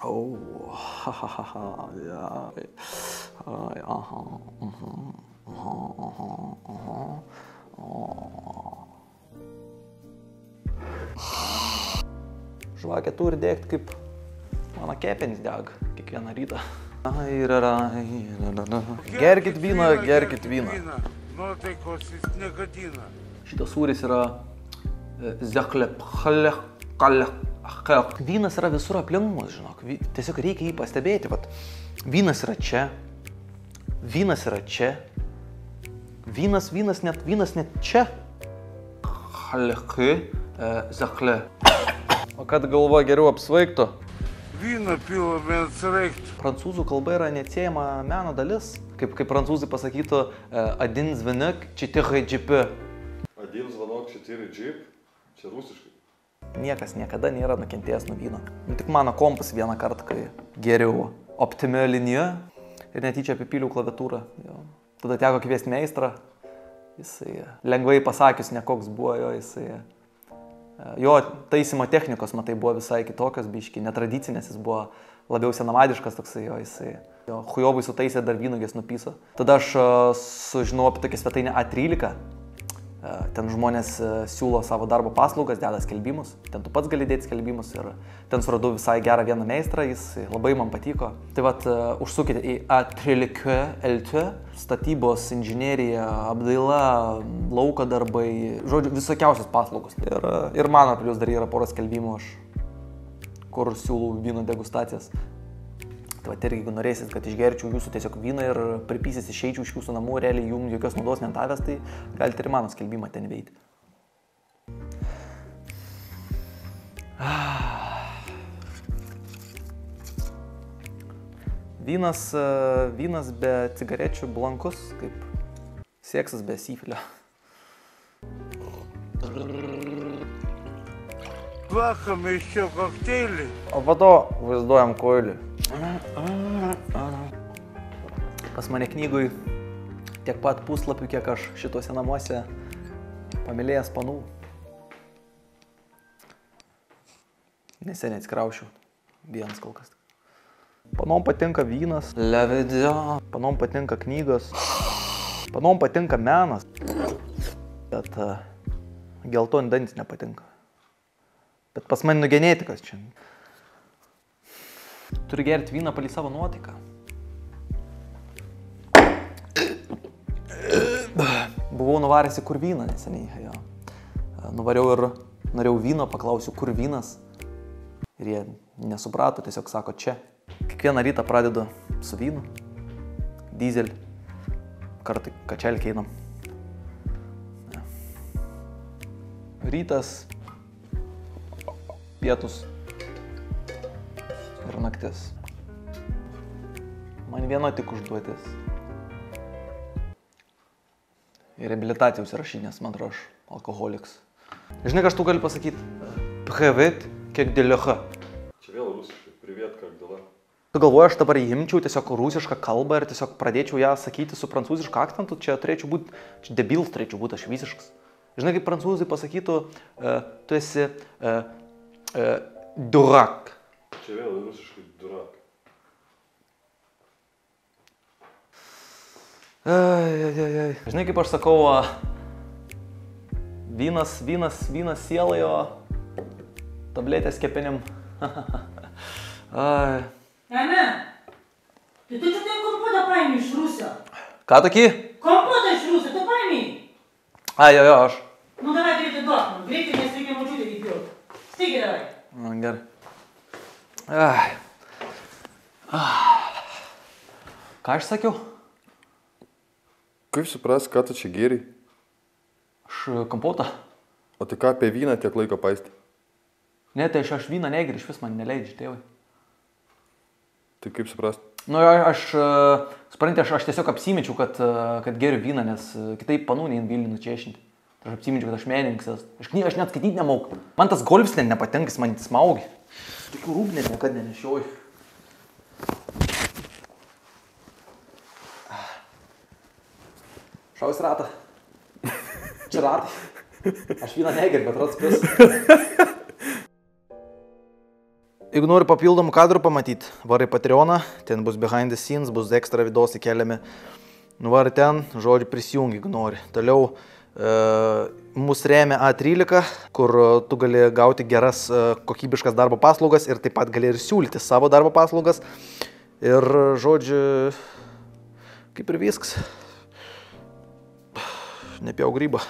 Oh, hahaha, ja. Aha, Žvakė turi degti kaip mano kepenys dega kiekvieną rytą. Gerkit vyną, gerkit vyną. Nuotaikos jis negadina. Šitas sūris yra Vynas yra visur aplink mus, žinok. Tiesiog reikia jį pastebėti. Vat. Vynas yra čia. Vynas yra čia. Vynas net čia. O kad galva geriau apsvaigtų? Vyną pilame atsireikti. Prancūzų kalba yra neatsiejama meno dalis. Kaip prancūzai pasakytų, adin zvinik, čitiri džipi. Adin zvanok, čitiri džip. Čia rusiškai. Niekas niekada nėra nukentėjęs nuo vyno. Tik mano kompas vieną kartą, kai geriau optimio liniją ir netyčia apipyliau klaviatūrą. Tada teko kviesti meistrą. Jisai lengvai pasakius, nekoks buvo jo taisymo technikos, matai, buvo visai kitokios, biški netradicinės, jis buvo labiau senamadiškas toksai, jo chujovui sutaisė dar vynogės nupiso. Tada aš sužinau apie tokią svetainę A13. Ten žmonės siūlo savo darbo paslaugas, deda skelbimus. Ten tu pats gali dėti skelbimus ir ten suradau visai gerą vieną meistrą, jis labai man patiko. Tai vat, užsukite į A13 LT, statybos, inžinerija, apdaila, lauko darbai, žodžiu, visokiausios paslaugos. Ir mano plius dar yra pora skelbimų, kur siūlau vyno degustacijas. Tai va, irgi, jeigu norėsit, kad išgerčiau jūsų tiesiog vyną ir pripysis išeičiau iš jūsų namų, realiai jums jokios naudos netavęs, tai galite ir mano skelbimą ten veikti. Vynas be cigarečių blankus, kaip seksas be syfilio. Plakame iš čia kokteilį. O po to vaizduojam koilį. Pas mane knygui tiek pat puslapių, kiek aš šituose namuose pamylėjęs panų. Neseniai atsikraušiu. Vienas kol kas. Panom patinka vynas. Levedžio. Panom patinka knygos. Panom patinka menas. Bet geltoni dantis nepatinka. Bet pas mane nugenetikas čia. Turi gerti vyną palei savo nuotaiką. Buvau nuvaręs į kur vyną neseniai. Nuvariau ir norėjau vyno, paklausiu, kur vynas. Ir jie nesuprato, tiesiog sako čia. Kiekvieną rytą pradedu su vynu. Dizelį. Kartai kačelkį einam. Rytas. Pietus. Ir naktis. Man viena tik užduotis. Ir reabilitacijos įrašinės, man atrodo, aš alkoholiks. Žinai, ką aš tu gali pasakyti? Privet, kiek dėliocha. Čia vėl rusiškai. Privet, kiek dėliocha. Tu galvoji, aš dabar imčiau tiesiog rusišką kalbą ir tiesiog pradėčiau ją sakyti su prancūzišku akcentu, čia turėčiau būti, čia debils turėčiau būti, aš visiškas. Žinai, kaip prancūzai pasakytų, tu esi durak. Čia vėl rusiškai durak. Žinai, kaip aš sakau, vynas sielai, o tabletės kepenim. Eme, tai tu čia tai kompotą paėmė iš Rusio. Ką tokį? Kompotą iš Rusio, tu paėmė. Jo, aš. Nu, davai greitai duok man, greitai, nes reikia močiutę įpilti. Staigiai davai. Gerai. Ką aš sakiau? Kaip supras, ką tu čia gėri? Aš kompotą. O tai ką apie vyną tiek laiko paisti? Ne, tai aš vyną negeriu, iš vis man neleidžia tėvai. Tai kaip supras? Nu, suprantate, aš tiesiog apsimečiau, kad geriu vyną, nes kitaip panų nein Vilnių nučiešinti. Aš apsimečiau, kad aš menininkas. Aš net skaityti nemoku. Man tas golfs net nepatinka, jis man smaugia. Tokių rūbų net niekada nenešioju. Šaus ratą. Čia ratai. Aš vyną negeriu, bet rods plius. Jeigu nori papildomų kadrų pamatyti, varai Patreoną, ten bus behind the scenes, bus ekstra videos įkeliami. Nuvar ten, žodžiu, prisijungi, jeigu nori. Toliau mūsų remia A13, kur tu gali gauti geras kokybiškas darbo paslaugas ir taip pat gali ir siūlyti savo darbo paslaugas. Ir, žodžiu, kaip ir viskas. Nepjau grybą.